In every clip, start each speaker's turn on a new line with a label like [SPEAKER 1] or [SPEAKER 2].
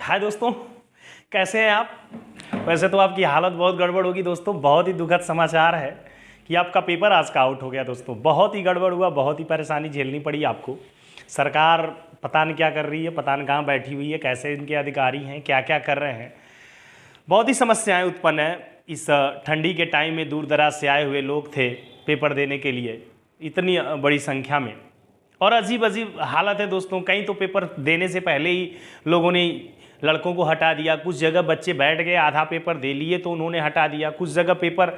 [SPEAKER 1] हाय दोस्तों, कैसे हैं आप। वैसे तो आपकी हालत बहुत गड़बड़ होगी दोस्तों। बहुत ही दुखद समाचार है कि आपका पेपर आज का आउट हो गया दोस्तों। बहुत ही गड़बड़ हुआ, बहुत ही परेशानी झेलनी पड़ी आपको। सरकार पता नहीं क्या कर रही है, पता नहीं कहाँ बैठी हुई है, कैसे इनके अधिकारी हैं, क्या क्या कर रहे हैं। बहुत ही समस्याएं उत्पन्न हैं। इस ठंडी के टाइम में दूर दराज से आए हुए लोग थे पेपर देने के लिए, इतनी बड़ी संख्या में। और अजीब अजीब हालत है दोस्तों। कहीं तो पेपर देने से पहले ही लोगों ने लड़कों को हटा दिया, कुछ जगह बच्चे बैठ गए, आधा पेपर दे लिए तो उन्होंने हटा दिया, कुछ जगह पेपर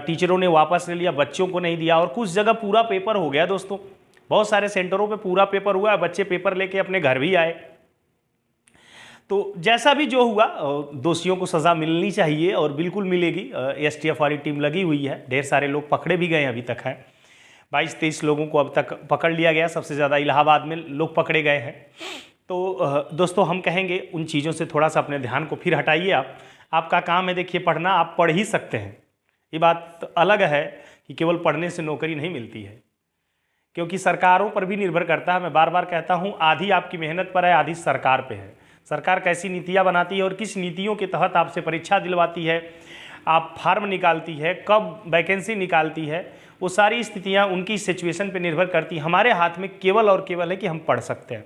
[SPEAKER 1] टीचरों ने वापस ले लिया, बच्चों को नहीं दिया, और कुछ जगह पूरा पेपर हो गया दोस्तों। बहुत सारे सेंटरों पे पूरा पेपर हुआ, बच्चे पेपर लेके अपने घर भी आए। तो जैसा भी जो हुआ, दोषियों को सज़ा मिलनी चाहिए और बिल्कुल मिलेगी। एसटीएफ वाली टीम लगी हुई है, ढेर सारे लोग पकड़े भी गए अभी तक हैं। 22-23 लोगों को अब तक पकड़ लिया गया, सबसे ज़्यादा इलाहाबाद में लोग पकड़े गए हैं। तो दोस्तों हम कहेंगे उन चीज़ों से थोड़ा सा अपने ध्यान को फिर हटाइए। आपका काम है देखिए पढ़ना, आप पढ़ ही सकते हैं। ये बात अलग है कि केवल पढ़ने से नौकरी नहीं मिलती है, क्योंकि सरकारों पर भी निर्भर करता है। मैं बार बार कहता हूँ, आधी आपकी मेहनत पर है, आधी सरकार पे है। सरकार कैसी नीतियाँ बनाती है और किस नीतियों के तहत आपसे परीक्षा दिलवाती है, आप फार्म निकालती है, कब वैकेंसी निकालती है, वो सारी स्थितियाँ उनकी सिचुएशन पे निर्भर करती हैं। हमारे हाथ में केवल और केवल है कि हम पढ़ सकते हैं।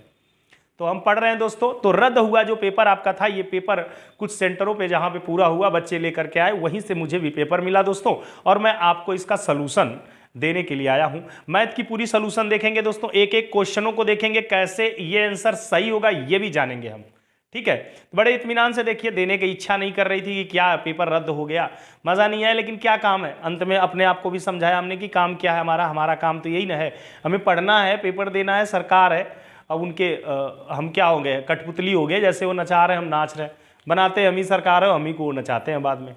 [SPEAKER 1] तो हम पढ़ रहे हैं दोस्तों। तो रद्द हुआ जो पेपर आपका था, ये पेपर कुछ सेंटरों पे जहाँ पे पूरा हुआ बच्चे लेकर के आए, वहीं से मुझे भी पेपर मिला दोस्तों, और मैं आपको इसका सलूशन देने के लिए आया हूँ। मैथ की पूरी सलूशन देखेंगे दोस्तों, एक एक क्वेश्चनों को देखेंगे, कैसे ये आंसर सही होगा ये भी जानेंगे हम। ठीक है, बड़े इत्मीनान से देखिए। देने की इच्छा नहीं कर रही थी कि क्या पेपर रद्द हो गया, मज़ा नहीं आया, लेकिन क्या काम है। अंत में अपने आप को भी समझाया हमने कि काम क्या है हमारा काम तो यही ना है, हमें पढ़ना है, पेपर देना है। सरकार है, अब उनके हम क्या हो गए, कठपुतली हो गए। जैसे वो नचा रहे हैं हम नाच रहे हैं, बनाते हम ही सरकार है, हम ही को नचाते हैं बाद में।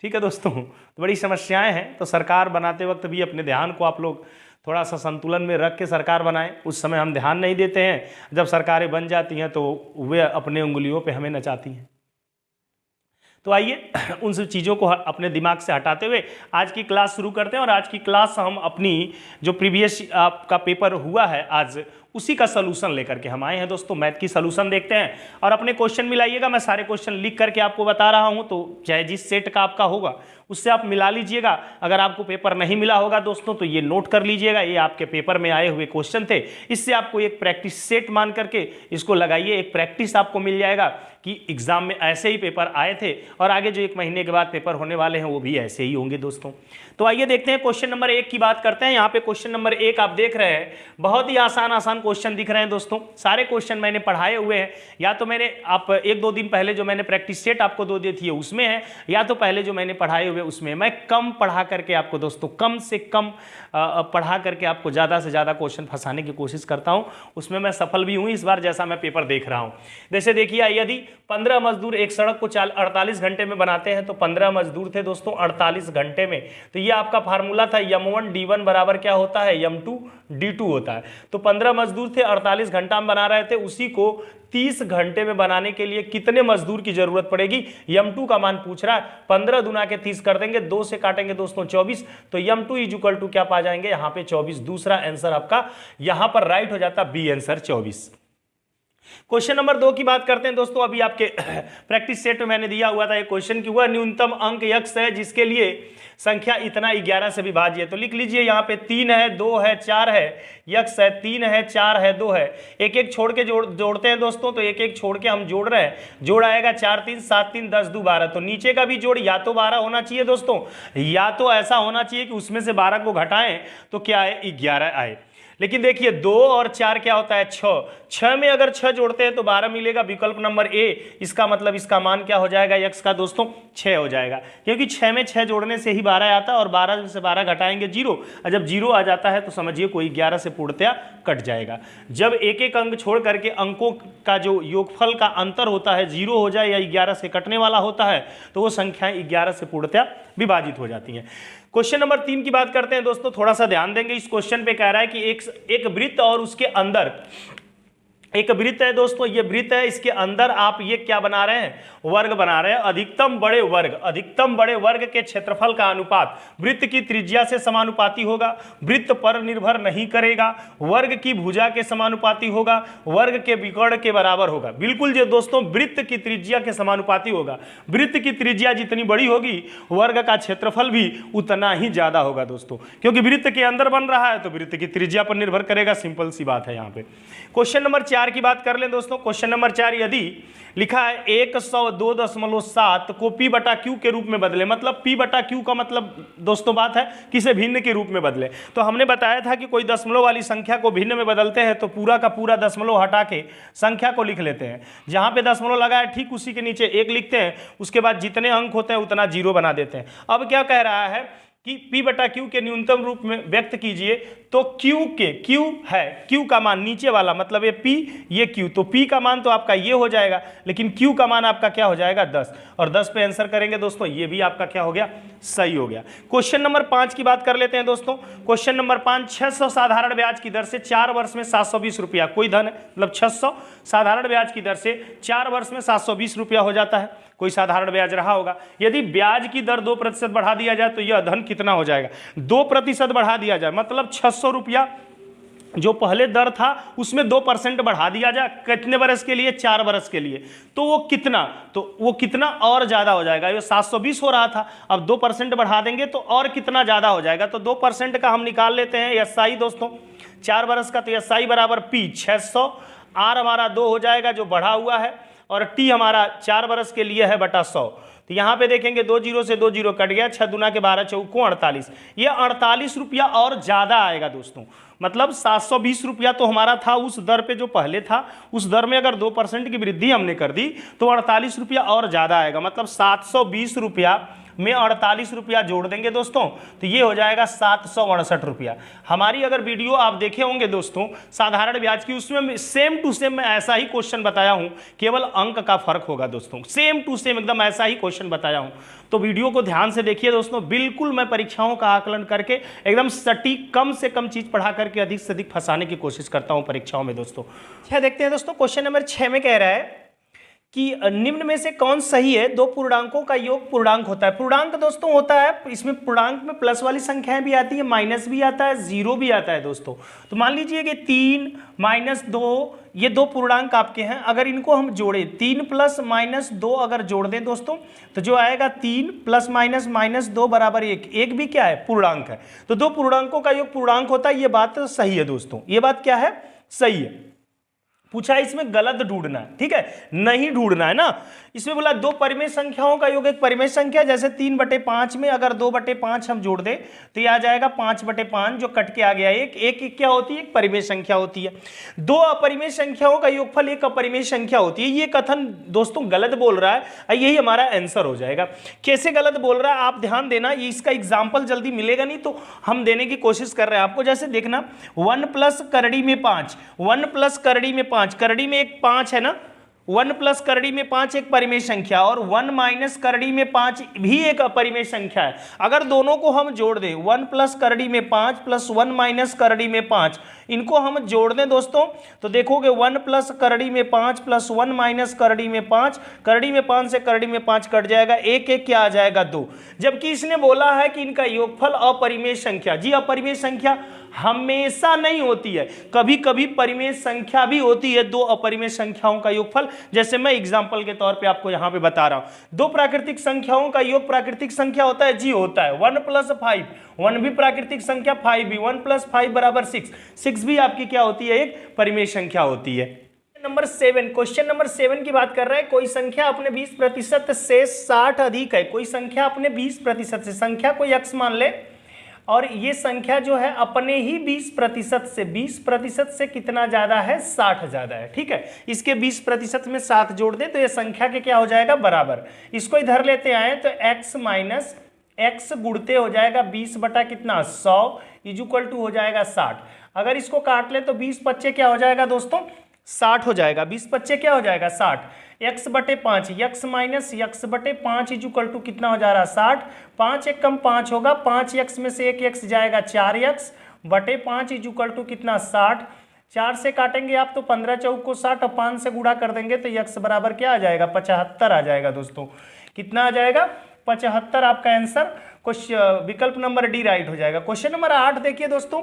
[SPEAKER 1] ठीक है दोस्तों, तो बड़ी समस्याएं हैं। तो सरकार बनाते वक्त भी अपने ध्यान को आप लोग थोड़ा सा संतुलन में रख के सरकार बनाएं। उस समय हम ध्यान नहीं देते हैं, जब सरकारें बन जाती हैं तो वे अपने उंगलियों पे हमें नचाती हैं। तो आइए उन सब चीज़ों को अपने दिमाग से हटाते हुए आज की क्लास शुरू करते हैं। और आज की क्लास हम अपनी जो प्रीवियस आपका पेपर हुआ है आज, उसी का सलूशन लेकर के हम आए हैं दोस्तों। मैथ की सलूशन देखते हैं और अपने क्वेश्चन मिलाइएगा। मैं सारे क्वेश्चन लिख करके आपको बता रहा हूं, तो चाहे जिस सेट का आपका होगा उससे आप मिला लीजिएगा। अगर आपको पेपर नहीं मिला होगा दोस्तों तो ये नोट कर लीजिएगा, ये आपके पेपर में आए हुए क्वेश्चन थे। इससे आपको एक प्रैक्टिस सेट मान करके इसको लगाइए, एक प्रैक्टिस आपको मिल जाएगा कि एग्जाम में ऐसे ही पेपर आए थे और आगे जो 1 महीने के बाद पेपर होने वाले हैं वो भी ऐसे ही होंगे दोस्तों। तो आइए देखते हैं, क्वेश्चन नंबर 1 की बात करते हैं। यहाँ पे क्वेश्चन नंबर 1 आप देख रहे हैं, बहुत ही आसान क्वेश्चन दिख रहे हैं दोस्तों। सारे क्वेश्चन मैंने पढ़ाए हुए हैं, या तो मैंने आप 1-2 दिन पहले जो मैंने प्रैक्टिस सेट आपको दो दी थी उसमें है, या तो पहले जो मैंने पढ़ाए हुए उसमें। मैं कम पढ़ा करके आपको दोस्तों, कम से कम पढ़ा करके आपको ज़्यादा से ज़्यादा क्वेश्चन फंसाने की कोशिश करता हूँ। उसमें मैं सफल भी हूँ इस बार, जैसा मैं पेपर देख रहा हूँ। जैसे देखिए, यदि 15 मजदूर एक सड़क को 48 घंटे में बनाते हैं, तो 15 मजदूर थे दोस्तों 48 घंटे में। तो ये आपका फार्मूला था, m1 d1 बराबर क्या होता है, m2 d2 होता है। तो 15 मजदूर थे, 48 घंटा में बना रहे थे, उसी को 30 घंटे में बनाने के लिए कितने मजदूर की जरूरत पड़ेगी, m2 का मान पूछ रहा है। 15 दुना के 30 कर देंगे, 2 से काटेंगे दोस्तों 24, तो m2 इक्वल टू क्या पा जाएंगे यहाँ पे 24। दूसरा आंसर आपका यहाँ पर राइट हो जाता, बी आंसर 24। क्वेश्चन नंबर 2 की बात करते हैं दोस्तों। अभी आपके प्रैक्टिस सेट में मैंने दिया हुआ था एक क्वेश्चन की, हुआ न्यूनतम अंक x है जिसके लिए संख्या इतना 11 से विभाज्य है। तो लिख लीजिए, यहाँ पे 3 है, 2 है, 4 है, x है, 3 है, 4 है, 2 है। एक एक छोड़ के जोड़ते हैं दोस्तों। तो एक एक छोड़ के हम जोड़ रहे हैं, जोड़ आएगा 4 3 7 3 10 2 12। तो नीचे का भी जोड़ या तो 12 होना चाहिए दोस्तों, या तो ऐसा होना चाहिए कि उसमें से 12 को घटाएं तो क्या आए, 11 आए। लेकिन देखिए 2 और 4 क्या होता है, 6 में अगर 6 जोड़ते हैं तो 12 मिलेगा, विकल्प नंबर ए। इसका मतलब इसका मान क्या हो जाएगा x का दोस्तों, 6 हो जाएगा, क्योंकि 6 में 6 जोड़ने से ही 12 आता है, और 12 से 12 घटाएंगे 0। और जब 0 आ जाता है तो समझिए कोई 11 से पूर्णतया कट जाएगा। जब एक एक अंक छोड़ करके अंकों का जो योगफल का अंतर होता है 0 हो जाए या 11 से कटने वाला होता है, तो वो संख्याएं 11 से पूर्णतया विभाजित हो जाती हैं। क्वेश्चन नंबर 3 की बात करते हैं दोस्तों। थोड़ा सा ध्यान देंगे, इस क्वेश्चन पे कह रहा है कि एक वृत्त और उसके अंदर एक वृत्त है दोस्तों, ये वृत्त है, इसके अंदर आप ये क्या बना रहे हैं, वर्ग बना रहे हैं। अधिकतम बड़े वर्ग के क्षेत्रफल का अनुपात वृत्त की त्रिज्या से समानुपाती होगा, वृत्त पर निर्भर नहीं करेगा, वर्ग की भुजा के समानुपाती होगा, वर्ग के विकर्ण के बराबर होगा। बिल्कुल जो दोस्तों वृत्त की त्रिज्या के समानुपाती होगा। वृत्त की त्रिज्या जितनी बड़ी होगी वर्ग का क्षेत्रफल भी उतना ही ज्यादा होगा दोस्तों, क्योंकि वृत्त के अंदर बन रहा है तो वृत्त की त्रिज्या पर निर्भर करेगा। सिंपल सी बात है। यहाँ पे क्वेश्चन नंबर 4 की बात कर लें दोस्तों। क्वेश्चन नंबर 4 यदि लिखा है 102.7 को P बटा Q के रूप में बदले, मतलब P बटा Q का मतलब दोस्तों बात है किसे भिन्न के रूप में बदले। तो हमने बताया था कि कोई दशमलव वाली संख्या को भिन्न में बदलते हैं तो पूरा का पूरा दशमलव हटा के संख्या को लिख लेते हैं। जहां पे दशमलव लगा है ठीक उसी के नीचे 1 लिखते हैं, उसके बाद जितने अंक होते हैं उतना 0 बना देते हैं। अब क्या कह रहा है कि P बटा Q के न्यूनतम रूप में व्यक्त कीजिए, तो Q है, Q का मान नीचे वाला मतलब ये P ये Q, तो P का मान तो आपका ये हो जाएगा, लेकिन Q का मान आपका क्या हो जाएगा 10, और 10 पे आंसर करेंगे दोस्तों, ये भी आपका क्या हो गया, सही हो गया। क्वेश्चन नंबर 5 की बात कर लेते हैं दोस्तों। क्वेश्चन नंबर 5, 600 साधारण ब्याज की दर से 4 वर्ष में 720 रुपया, कोई धन है मतलब 600 साधारण ब्याज की दर से 4 वर्ष में 720 रुपया हो जाता है, कोई साधारण ब्याज रहा होगा। यदि ब्याज की दर 2% बढ़ा दिया जाए तो यह धन कितना हो जाएगा, 2% बढ़ा दिया जाए मतलब 600 रुपया जो पहले दर था उसमें 2% बढ़ा दिया जाए, कितने बरस के लिए, 4 बरस के लिए, तो वो कितना और ज्यादा हो जाएगा। ये 720 हो रहा था, अब 2% बढ़ा देंगे तो और कितना ज्यादा हो जाएगा, तो 2% का हम निकाल लेते हैं एसआई दोस्तों, 4 बरस का, तो एसआई बराबर P 600, आर हमारा 2 हो जाएगा जो बढ़ा हुआ है, और टी हमारा 4 बरस के लिए है बटा 100। तो यहाँ पे देखेंगे 2 0 से 2 0 कट गया, 6 दूना के 12 चौको 48, ये 48 रुपया और ज्यादा आएगा दोस्तों। मतलब 720 रुपया तो हमारा था उस दर पे जो पहले था, उस दर में अगर 2% की वृद्धि हमने कर दी तो 48 रुपया और ज्यादा आएगा, मतलब 720 रुपया में 48 रुपया जोड़ देंगे दोस्तों तो ये हो जाएगा 768 रुपया। हमारी अगर वीडियो आप देखे होंगे दोस्तों साधारण ब्याज की, उसमें सेम टू सेम मैं ऐसा ही क्वेश्चन बताया हूं, केवल अंक का फर्क होगा दोस्तों, सेम टू सेम एकदम ऐसा ही क्वेश्चन बताया हूं। तो वीडियो को ध्यान से देखिए दोस्तों, बिल्कुल मैं परीक्षाओं का आकलन करके एकदम सटीक कम से कम चीज पढ़ा करके अधिक से अधिक फंसाने की कोशिश करता हूं परीक्षाओं में दोस्तों। देखते हैं दोस्तों, क्वेश्चन नंबर 6 में कह रहा है कि निम्न में से कौन सही है, 2 पूर्णांकों का योग पूर्णांक होता है। पूर्णांक दोस्तों होता है, इसमें पूर्णांक में प्लस वाली संख्याएं भी आती है, माइनस भी आता है, 0 भी आता है दोस्तों। तो मान लीजिए कि 3 -2 ये 2 पूर्णांक आपके हैं, अगर इनको हम जोड़ें 3 + -2 अगर जोड़ दें दोस्तों तो जो आएगा 3 ± -2 बराबर 1, 1 भी क्या है, पूर्णांक है। तो 2 पूर्णांकों का योग पूर्णांक होता है, ये बात सही है दोस्तों, ये बात क्या है, सही है। पूछा इसमें गलत ढूंढना है, ठीक है, नहीं ढूंढना है ना। इसमें बोला 2 परिमेय संख्याओं का योग एक परिमेय संख्या, जैसे 3/5 में अगर 2/5 हम जोड़ दें तो ये आ जाएगा 5/5 जो कट के आ गया, एक क्या होती है, एक परिमेय संख्या होती है। 2 अपरिमेय संख्याओं का योगफल एक अपरिमेय संख्या होती है। ये कथन दोस्तों गलत बोल रहा है, यही हमारा आंसर हो जाएगा। कैसे गलत बोल रहा है आप ध्यान देना, ये इसका एग्जाम्पल जल्दी मिलेगा नहीं तो हम देने की कोशिश कर रहे हैं आपको। जैसे देखना 1 + करड़ी में 5, 1 + करड़ी में 5, करड़ी में एक 5 है ना, 1 + करड़ी में 5 एक परिमेय संख्या, और 1 - करड़ी में 5 भी एक अपरिमेय संख्या है। अगर दोनों को हम जोड़ दें 1 + करड़ी में 5 + 1 - करड़ी में 5, इनको हम जोड़ दें दोस्तों तो देखोगे 1 + करड़ी में 5 + 1 - करड़ी में 5, करड़ी में 5 से करड़ी में 5 कट जाएगा, 1 1 क्या आ जाएगा 2। जबकि इसने बोला है कि इनका योगफल अपरिमेय संख्या, जी अपरिमेय संख्या हमेशा नहीं होती है, कभी कभी परिमेय संख्या भी होती है 2 अपरिमेय संख्याओं का योगफल। जैसे मैं एग्जांपल के तौर पे आपको यहां पे बता रहा हूं, 2 प्राकृतिक संख्याओं का योग प्राकृतिक संख्या होता है, जी होता है। 1 + 5, 1 भी प्राकृतिक संख्या, 5 भी, 1 + 5 = 6, 6 भी आपकी क्या होती है, एक परिमेय संख्या होती है। नंबर 7, क्वेश्चन नंबर 7 की बात कर रहा है, कोई संख्या अपने 20% से 60 अधिक है, कोई संख्या अपने 20% से, संख्या कोई x मान ले और ये संख्या जो है अपने ही 20% से कितना ज्यादा है, 60 ज्यादा है, ठीक है। इसके 20% में 7 जोड़ दे तो ये संख्या के क्या हो जाएगा, बराबर। इसको इधर लेते आए तो x - x गुणते हो जाएगा 20 बटा कितना, 100 = हो जाएगा 60। अगर इसको काट ले तो 20 × क्या हो जाएगा दोस्तों, 60 हो जाएगा, 20 × क्या हो जाएगा, 60। x/5, x - x/5 = कितना हो जा रहा है, 60। 5 1 कम 5 होगा, 5x में से 1 x जाएगा, 4x/5 = कितना, 60। 4 से काटेंगे आप तो 15 चौक को 60 और 5 से गुणा कर देंगे तो यक्स बराबर क्या आ जाएगा, 75 आ जाएगा दोस्तों। कितना आ जाएगा, 75 आपका आंसर। क्वेश्चन विकल्प नंबर डी राइट हो जाएगा। क्वेश्चन नंबर 8 देखिए दोस्तों,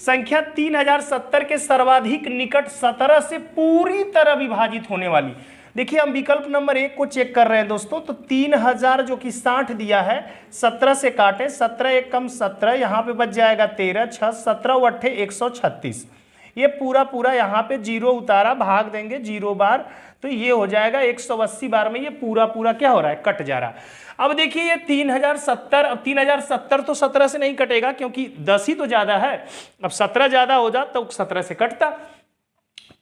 [SPEAKER 1] संख्या 3070 के सर्वाधिक निकट 17 से पूरी तरह विभाजित होने वाली। देखिए हम विकल्प नंबर 1 को चेक कर रहे हैं दोस्तों, तो 3000 जो कि 60 दिया है, 17 से काटे, 17 एक कम 17, यहाँ पे बच जाएगा 13, 6 17 अट्ठे 136। ये पूरा यहाँ पे जीरो उतारा, भाग देंगे 0 बार तो ये हो जाएगा 180 बार में ये पूरा क्या हो रहा है, कट जा रहा है। अब देखिए ये 3070, अब 3070 तो 17 से नहीं कटेगा क्योंकि 10 ही तो ज्यादा है। अब 17 ज्यादा हो जाता तो 17 से कटता।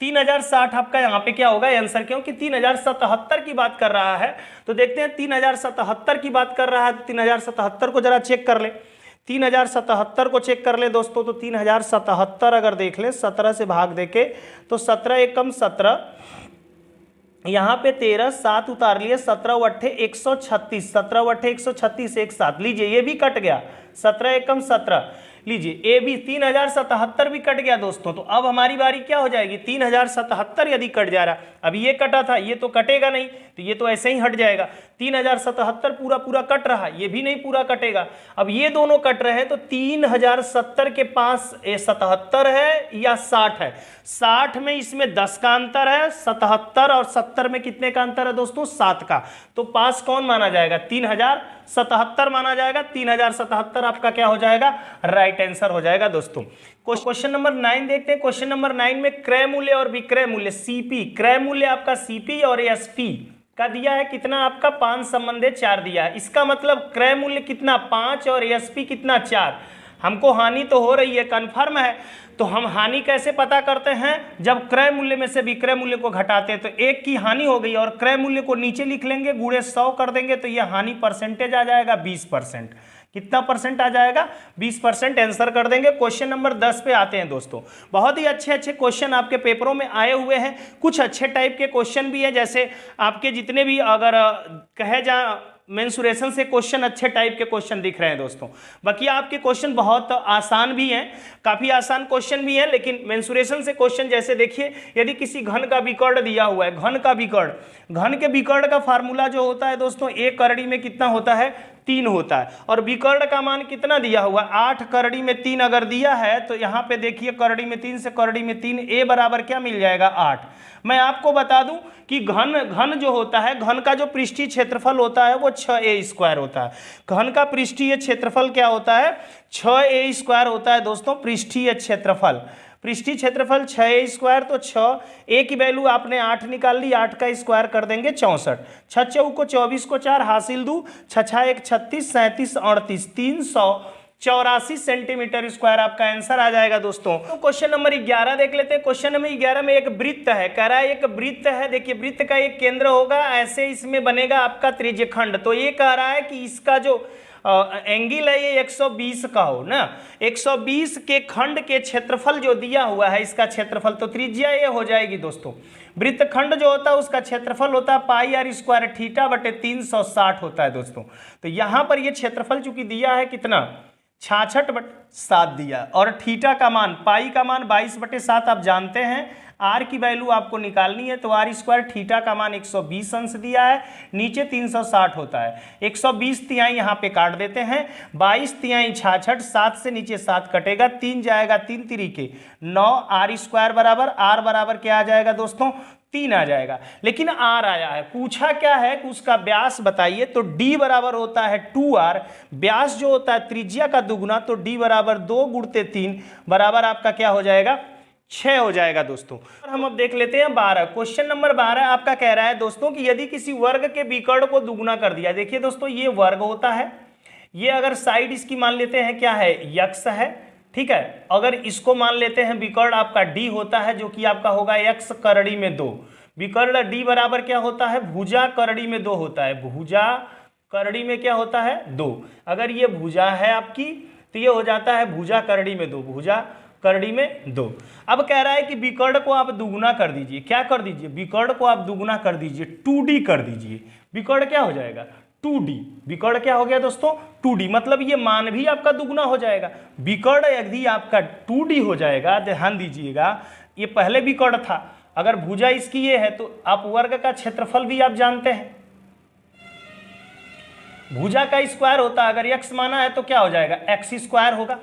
[SPEAKER 1] 3060 आपका यहाँ पे क्या होगा आंसर, क्योंकि 3077 की बात कर रहा है। तो देखते हैं 3077 की बात कर रहा है, 3077 को जरा चेक कर ले। 3077 को चेक कर ले दोस्तों, तो 3077 अगर देख ले 17 से भाग देके तो 17 एकम 17, यहाँ पे 13, 7 उतार लिए, 17 अट्ठे 136, 17 अट्ठे 136 एक साथ लीजिए, ये भी कट गया, 17 एकम 17 लीजिए, ए भी 3077 भी कट गया दोस्तों। तो अब हमारी बारी क्या हो जाएगी, 3077 यदि कट जा रहा, अब ये कटा था, ये तो कटेगा नहीं, तो ये तो ऐसे ही हट जाएगा। 3077 पूरा कट रहा, ये भी नहीं पूरा कटेगा। अब ये दोनों कट रहे हैं तो 3070 के पास 77 है या 60 है, 60 में इसमें 10 का अंतर है, 77 और 70 में कितने का अंतर है दोस्तों, 7 का। तो पास कौन माना जाएगा, 3077 माना जाएगा। 3077 आपका क्या हो जाएगा, राइट आंसर हो जाएगा दोस्तों। क्वेश्चन नंबर 9 देखते हैं। क्वेश्चन नंबर 9 में क्रय मूल्य और विक्रय मूल्य सीपी, क्रय मूल्य आपका सीपी और एसपी का दिया है कितना, आपका 5 संबंधे 4 दिया है। इसका मतलब क्रय मूल्य कितना 5 और एसपी कितना 4। हमको हानि तो हो रही है, कन्फर्म है, तो हम हानि कैसे पता करते हैं, जब क्रय मूल्य में से विक्रय मूल्य को घटाते हैं तो 1 की हानि हो गई और क्रय मूल्य को नीचे लिख लेंगे, गुणे 100 कर देंगे तो यह हानि परसेंटेज आ जाएगा 20%। कितना परसेंट आ जाएगा, 20% आंसर कर देंगे। क्वेश्चन नंबर 10 पे आते हैं दोस्तों। बहुत ही अच्छे क्वेश्चन आपके पेपरों में आए हुए हैं, कुछ अच्छे टाइप के क्वेश्चन भी है, जैसे आपके जितने भी अगर कहे जा मेंसुरेशन से क्वेश्चन अच्छे टाइप के क्वेश्चन दिख रहे हैं दोस्तों। बाकी आपके क्वेश्चन बहुत आसान भी हैं, काफ़ी आसान क्वेश्चन भी हैं, लेकिन मेंसुरेशन से क्वेश्चन जैसे देखिए, यदि किसी घन का विकर्ण दिया हुआ है, घन का विकर्ण, घन के विकर्ण का फार्मूला जो होता है दोस्तों, 1 करड़ी में कितना होता है, 3 होता है, और विकर्ण का मान कितना दिया हुआ, 8 करड़ी में 3 अगर दिया है तो यहाँ पे देखिए करड़ी में 3 से करड़ी में 3, ए बराबर क्या मिल जाएगा 8। मैं आपको बता दूं कि घन जो होता है, घन का जो पृष्ठीय क्षेत्रफल होता है वो 6a² होता है। घन का पृष्ठीय क्षेत्रफल क्या होता है, 6a² होता है दोस्तों, पृष्ठीय क्षेत्रफल। पृष्ठीय क्षेत्रफल 6a², तो 6 ए की वैल्यू आपने 8 निकाल ली, 8 का स्क्वायर कर देंगे 64, 6 चौक को 24 को 4 हासिल 2, 6 1 36, 37 38, 384 सेंटीमीटर स्क्वायर आपका आंसर आ जाएगा दोस्तों। तो क्वेश्चन नंबर 11 देख लेते हैं। क्वेश्चन नंबर 11 में एक वृत्त है, कह रहा है एक वृत्त है, देखिए वृत्त का एक केंद्र होगा, ऐसे इसमें बनेगा आपका त्रिज्यखंड। तो ये कह रहा है कि इसका जो एंगल है ये 120 का हो ना, 120 के खंड के क्षेत्रफल जो दिया हुआ है, इसका क्षेत्रफल, तो त्रिज्या ये हो जाएगी दोस्तों। वृत्तखंड जो होता है उसका क्षेत्रफल होता है πr² थीटा बटे 360 होता है दोस्तों। तो यहाँ पर ये क्षेत्रफल चूंकि दिया है कितना 66/7 दिया, और थीटा का मान, पाई का मान 22/7 आप जानते हैं, आर की वैल्यू आपको निकालनी है, तो r² थीटा का मान 120 अंश दिया है, नीचे 360 होता है, 120 तिहाई यहाँ पे काट देते हैं, 22 तिहाई 66, 7 से नीचे 7 कटेगा, 3 जाएगा, 3 तिरिके 9, r² बराबर, r बराबर क्या आ जाएगा दोस्तों 3 आ जाएगा। लेकिन r आया है, पूछा क्या है कि उसका व्यास बताइए, तो d बराबर होता है 2r, व्यास जो होता है त्रिज्या का दुगुना, तो d बराबर 2 गुणते 3 बराबर आपका क्या हो जाएगा 6 हो जाएगा दोस्तों। और हम अब देख लेते हैं 12। क्वेश्चन नंबर 12 आपका कह रहा है दोस्तों कि यदि किसी वर्ग के विकर्ण को दुगुना कर दिया, देखिए दोस्तों ये वर्ग होता है, ये अगर साइड इसकी मान लेते हैं क्या है यक्स है, ठीक है, अगर इसको मान लेते हैं विकर्ण आपका d होता है, जो कि आपका होगा x करड़ी में 2, विकर्ण d बराबर क्या होता है भुजा करड़ी में 2 होता है, भुजा करड़ी में क्या होता है 2, अगर ये भुजा है आपकी तो ये हो जाता है भुजा करड़ी में 2, भुजा करड़ी में 2। अब कह रहा है कि विकर्ण को आप दुगुना कर दीजिए, क्या कर दीजिए, विकर्ण को आप दुगुना कर दीजिए, 2d कर दीजिए, विकर्ण क्या हो जाएगा 2d, विकर्ण क्या हो गया दोस्तों 2d, मतलब ये मान भी आपका दुगुना हो जाएगा। विकर्ण यदि आपका 2d हो जाएगा, ध्यान दीजिएगा, ये पहले भी कर्ण था। अगर भुजा इसकी ये है तो आप वर्ग का क्षेत्रफल भी आप जानते हैं, भुजा का स्क्वायर होता है, अगर x माना है तो क्या हो जाएगा, x स्क्वायर होगा।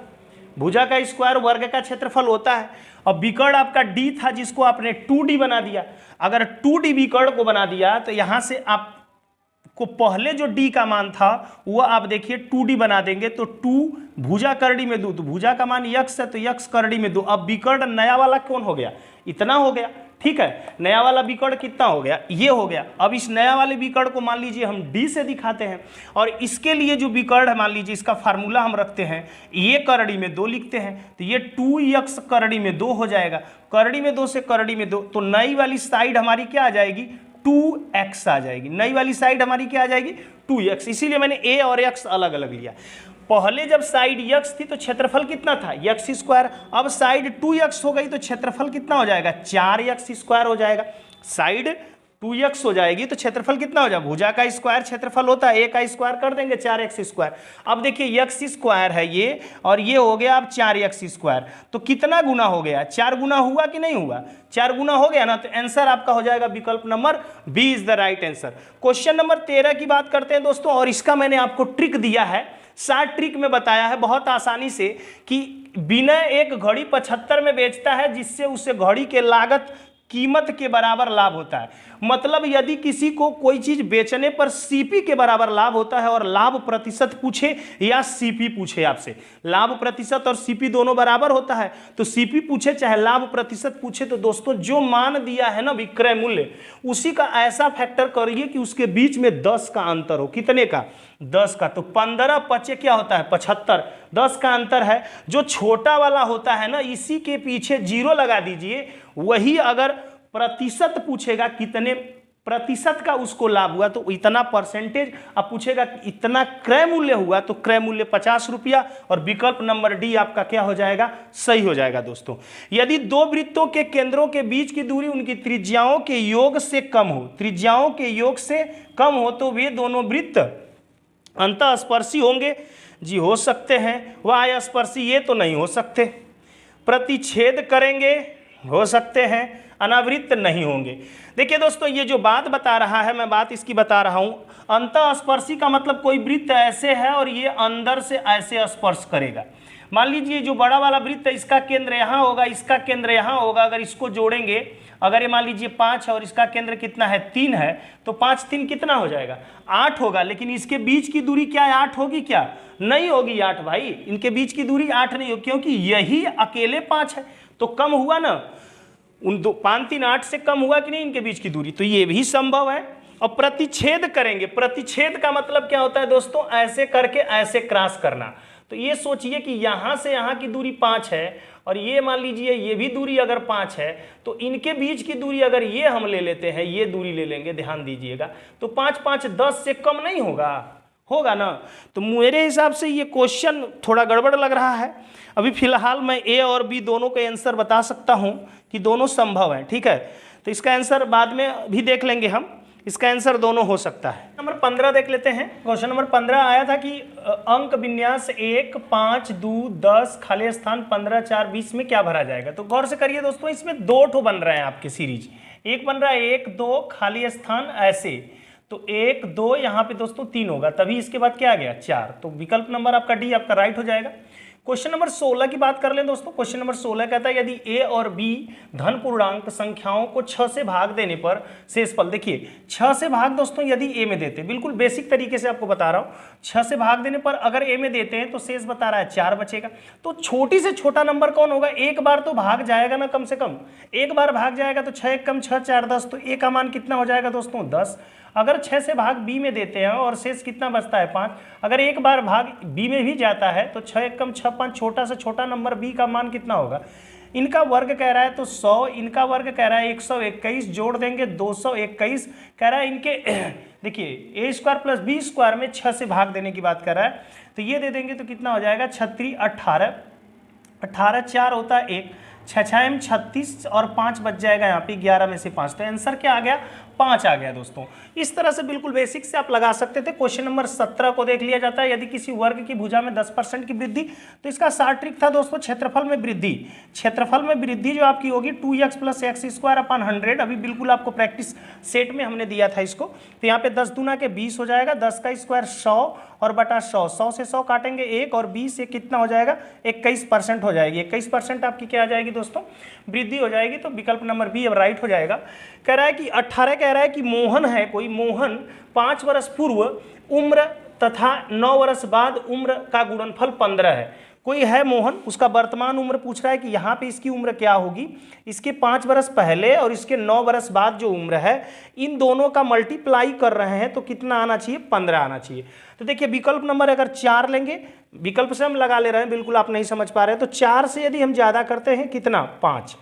[SPEAKER 1] भुजा का स्क्वायर वर्ग का क्षेत्रफल होता है। और विकर्ण आपका d था जिसको आपने 2d बना दिया। अगर 2d विकर्ण को बना दिया तो यहां से आपको पहले जो d का मान था वो आप देखिए 2d बना देंगे तो 2 भुजा करड़ी में 2, तो भुजा का मान x है तो x करड़ी में 2। अब विकर्ण नया वाला कौन हो गया, इतना हो गया, ठीक है। नया वाला विकर्ण कितना हो गया, ये हो गया। अब इस नया वाले विकर्ण को मान लीजिए हम d से दिखाते हैं, और इसके लिए जो विकर्ण है मान लीजिए इसका फार्मूला हम रखते हैं, ये करड़ी में 2 लिखते हैं, तो ये 2x करड़ी में 2 हो जाएगा। करड़ी में 2 से करड़ी में 2, तो नई वाली साइड हमारी क्या आ जाएगी, 2x आ जाएगी। नई वाली साइड हमारी क्या आ जाएगी, 2x। इसीलिए मैंने a और x अलग अलग लिया। पहले जब साइड x थी तो क्षेत्रफल कितना था, x स्क्वायर। अब साइड 2x हो गई तो क्षेत्रफल कितना हो जाएगा, 4x स्क्वायर हो जाएगा। साइड 2x हो जाएगी तो क्षेत्रफल कितना हो जाएगा, भुजा का स्क्वायर क्षेत्रफल होता है, a का स्क्वायर कर देंगे 4x स्क्वायर। अब देखिए x स्क्वायर है ये, और ये हो गया अब 4x स्क्वायर, तो कितना गुना हो गया, 4 गुना हुआ कि नहीं हुआ, 4 गुना हो गया ना। तो आंसर आपका हो जाएगा विकल्प number B is the right answer. Question number 13 की बात करते हैं दोस्तों, और इसका मैंने आपको ट्रिक दिया है, 60 ट्रिक में बताया है बहुत आसानी से, कि विनय एक घड़ी 75 में बेचता है जिससे उसे घड़ी के लागत कीमत के बराबर लाभ होता है। मतलब यदि किसी को कोई चीज बेचने पर सीपी के बराबर लाभ होता है और लाभ प्रतिशत पूछे या सीपी पूछे आपसे, लाभ प्रतिशत और सीपी दोनों बराबर होता है, तो सीपी पूछे चाहे लाभ प्रतिशत पूछे, तो दोस्तों जो मान दिया है ना विक्रय मूल्य, उसी का ऐसा फैक्टर करिए कि उसके बीच में 10 का अंतर हो। कितने का, 10 का। तो 15 पचे क्या होता है, 75, 10 का अंतर है। जो छोटा वाला होता है ना, इसी के पीछे 0 लगा दीजिए। वही अगर प्रतिशत पूछेगा कितने प्रतिशत का उसको लाभ हुआ तो इतना परसेंटेज, अब पूछेगा इतना क्रय मूल्य हुआ तो क्रय मूल्य 50 रुपया, और विकल्प नंबर डी आपका क्या हो जाएगा, सही हो जाएगा दोस्तों। यदि दो वृत्तों के केंद्रों के बीच की दूरी उनकी त्रिज्याओं के योग से कम हो, त्रिज्याओं के योग से कम हो, तो वे दोनों वृत्त अंतःस्पर्शी होंगे, जी हो सकते हैं। वाह्य स्पर्शी ये तो नहीं हो सकते। प्रतिच्छेद करेंगे, हो सकते हैं। अनावृत्त नहीं होंगे। देखिए दोस्तों, ये जो बात बता रहा है, मैं बात इसकी बता रहा हूं, अंतःस्पर्शी का मतलब कोई वृत्त ऐसे है और ये अंदर से ऐसे स्पर्श करेगा। मान लीजिए जो बड़ा वाला वृत्त है, इसका केंद्र यहाँ होगा, इसका केंद्र यहाँ होगा। अगर इसको जोड़ेंगे, अगर ये मान लीजिए 5 है और इसका केंद्र कितना है, 3 है, तो 5 3 कितना हो जाएगा, 8 होगा। लेकिन इसके बीच की दूरी क्या है, 8 होगी क्या, नहीं होगी 8 भाई। इनके बीच की दूरी 8 नहीं होगी, क्योंकि यही अकेले 5 है, तो कम हुआ ना। उन 5 3 8 से कम हुआ कि नहीं इनके बीच की दूरी, तो ये भी संभव है। और प्रतिच्छेद करेंगे, प्रतिच्छेद का मतलब क्या होता है दोस्तों, ऐसे करके ऐसे क्रॉस करना। तो ये सोचिए कि यहाँ से यहाँ की दूरी 5 है, और ये मान लीजिए ये भी दूरी अगर 5 है, तो इनके बीच की दूरी अगर ये हम ले लेते हैं, ये दूरी ले लेंगे, ध्यान दीजिएगा, तो 5 5 10 से कम नहीं होगा ना। तो मेरे हिसाब से ये क्वेश्चन थोड़ा गड़बड़ लग रहा है। अभी फिलहाल मैं ए और बी दोनों का आंसर बता सकता हूं कि दोनों संभव है, ठीक है। तो इसका आंसर बाद में भी देख लेंगे हम, इसका आंसर दोनों हो सकता है। नंबर 15 देख लेते हैं। क्वेश्चन नंबर 15 आया था कि अंक विन्यास 1 5 2 10 खाली स्थान 15 4 20 में क्या भरा जाएगा। तो गौर से करिए दोस्तों, इसमें 2 ठो बन रहे हैं आपके सीरीज। एक बन रहा है 1 2 खाली स्थान ऐसे, तो 1 2 यहाँ पे दोस्तों 3 होगा, तभी इसके बाद क्या आ गया 4। तो विकल्प नंबर आपका डी आपका राइट हो जाएगा। क्वेश्चन नंबर 16 की बात कर लें दोस्तों। क्वेश्चन नंबर 16 कहता है यदि ए और बी धन पूर्णांक संख्याओं को 6 से भाग देने पर शेषफल, देखिए 6 से भाग दोस्तों यदि ए में देते, बिल्कुल बेसिक तरीके से आपको बता रहा हूं, 6 से भाग देने पर अगर ए में देते हैं तो शेष बता रहा है 4 बचेगा। तो छोटी से छोटा नंबर कौन होगा, एक बार तो भाग जाएगा ना, कम से कम एक बार भाग जाएगा, तो 6 1 कम 6 4 10, तो ए का मान कितना हो जाएगा दोस्तों 10। अगर 6 से भाग बी में देते हैं और शेष कितना बचता है 5, अगर एक बार भाग बी में भी जाता है तो 6 1 कम 6 5, छोटा से छोटा नंबर बी का मान कितना होगा। इनका वर्ग कह रहा है तो 100, इनका वर्ग कह रहा है 121, जोड़ देंगे 221 कह रहा है इनके। देखिए ए स्क्वायर प्लस बी स्क्वायर में 6 से भाग देने की बात कर रहा है, तो ये दे देंगे तो कितना हो जाएगा 36 18 18 4 होता है 1, 6 6 36 और 5 बच जाएगा यहाँ पे 11 में से 5, तो आंसर क्या आ गया 5 आ गया दोस्तों। इस तरह से बिल्कुल बेसिक से आप लगा सकते थे। क्वेश्चन नंबर 17 को देख लिया जाता है, यदि किसी वर्ग की भुजा में 10% की वृद्धि, तो इसका शॉर्ट ट्रिक था दोस्तों क्षेत्रफल में वृद्धि। क्षेत्रफल में वृद्धि जो आपकी होगी 2x + x² / 100। अभी बिल्कुल आपको प्रैक्टिस सेट में हमने दिया था इसको। तो यहाँ पे 10 दूना के 20 हो जाएगा, 10 का स्क्वायर 100 और बटा 100, 100 से 100 काटेंगे 1 और 20 से कितना हो जाएगा 21% हो जाएगी। 21% आपकी क्या आ जाएगी दोस्तों, वृद्धि हो जाएगी। तो विकल्प नंबर बी अब राइट हो जाएगा। कह रहा है कि 18 कह रहा है कि मोहन है कोई, मोहन 5 वर्ष पूर्व उम्र तथा 9 वर्ष बाद उम्र का गुणनफल 15 है। कोई है मोहन, उसका वर्तमान उम्र पूछ रहा है कि यहाँ पे इसकी उम्र क्या होगी, इसके 5 वर्ष पहले और इसके 9 वर्ष बाद जो उम्र है, इन दोनों का मल्टीप्लाई कर रहे हैं तो कितना आना चाहिए, 15 आना चाहिए। तो देखिए विकल्प नंबर अगर 4 लेंगे, विकल्प से हम लगा ले रहे हैं, बिल्कुल आप नहीं समझ पा रहे हैं, तो 4 से यदि हम ज़्यादा करते हैं कितना 5,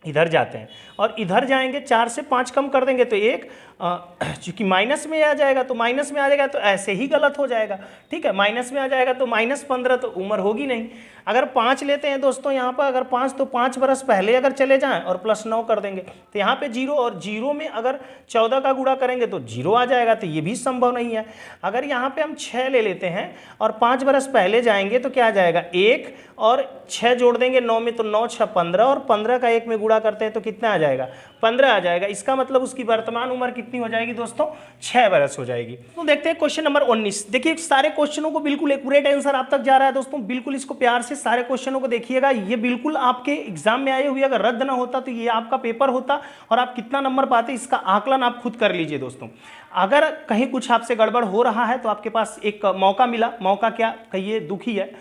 [SPEAKER 1] इधर जाते हैं और इधर जाएंगे, 4 से 5 कम कर देंगे तो 1, चूंकि माइनस में आ जाएगा तो माइनस में आ जाएगा तो ऐसे ही गलत हो जाएगा। ठीक है, माइनस में आ जाएगा तो -15 तो उम्र होगी नहीं। अगर 5 लेते हैं दोस्तों यहाँ पर, अगर 5 तो 5 वर्ष पहले अगर चले जाएं और +9 कर देंगे तो यहाँ पे 0, और 0 में अगर 14 का गुणा करेंगे तो 0 आ जाएगा, तो ये भी संभव नहीं है। अगर यहाँ पे हम 6 ले लेते हैं और 5 वर्ष पहले जाएंगे तो क्या आ जाएगा 1 और 6 जोड़ देंगे 9 में तो 9 6 15 और 15 का 1 में गुणा करते हैं तो कितना आ जाएगा 15 आ जाएगा। इसका मतलब उसकी वर्तमान उम्र कितनी हो जाएगी दोस्तों, 6 वर्ष हो जाएगी। तो देखते हैं क्वेश्चन नंबर 19। देखिए सारे क्वेश्चनों को बिल्कुल एक्यूरेट आंसर आप तक जा रहा है दोस्तों, बिल्कुल इसको प्यार से सारे क्वेश्चनों को देखिएगा। ये बिल्कुल आपके एग्जाम में आए हुए अगर रद्द ना होता तो ये आपका पेपर होता और आप कितना नंबर पाते इसका आकलन आप खुद कर लीजिए दोस्तों। अगर कहीं कुछ आपसे गड़बड़ हो रहा है तो आपके पास एक मौका मिला, मौका क्या कहिए, दुखी है,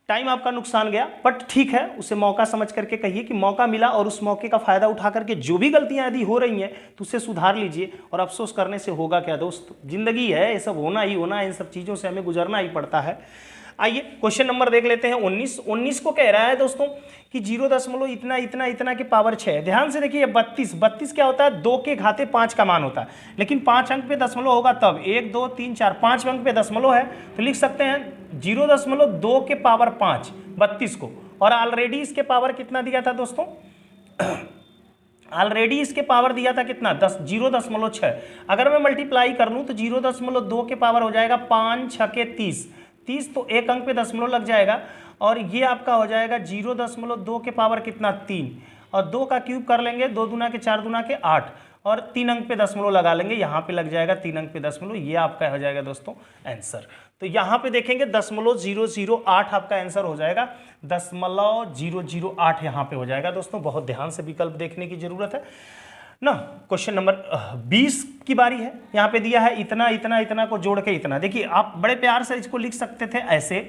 [SPEAKER 1] टाइम आपका नुकसान गया, बट ठीक है, उसे मौका समझ करके कहिए कि मौका मिला और उस मौके का फायदा उठा करके जो भी गलतियां यदि हो रही हैं तो उसे सुधार लीजिए। और अफसोस करने से होगा क्या दोस्त, जिंदगी है, ये सब होना ही होना है, इन सब चीज़ों से हमें गुजरना ही पड़ता है। आइए क्वेश्चन नंबर देख लेते हैं 19 को कह रहा है दोस्तों कि 0 इतना इतना इतना के पावर 6। ध्यान से देखिए 32 क्या होता है, 2 के घाते 5 का मान होता है, लेकिन 5 अंक पे दशमलव होगा तब 1 2 3 4 5 अंक पे दशमलव है तो लिख सकते हैं 0.2 के पावर 5 32 को। और ऑलरेडी इसके पावर कितना दिया था दोस्तों, ऑलरेडी इसके पावर दिया था कितना 0.6। अगर मैं मल्टीप्लाई कर लूँ तो 0.2 के पावर हो जाएगा 5 6 के 30 तो 1 अंक पे दशमलव लग जाएगा और ये आपका हो जाएगा 0.2 के पावर कितना 3 और 2 का क्यूब कर लेंगे, 2 दूना के 4 दूना के 8 और 3 अंक पे दशमलव लगा लेंगे, यहाँ पे लग जाएगा 3 अंक पे दशमलव, ये आपका हो जाएगा दोस्तों आंसर। तो यहाँ पे देखेंगे 0.008 आपका आंसर हो जाएगा, 0.008 यहाँ पे हो जाएगा दोस्तों। बहुत ध्यान से विकल्प देखने की जरूरत है ना। क्वेश्चन नंबर 20 की बारी है, यहाँ पे दिया है इतना इतना इतना को जोड़ के इतना। देखिए आप बड़े प्यार से इसको लिख सकते थे ऐसे,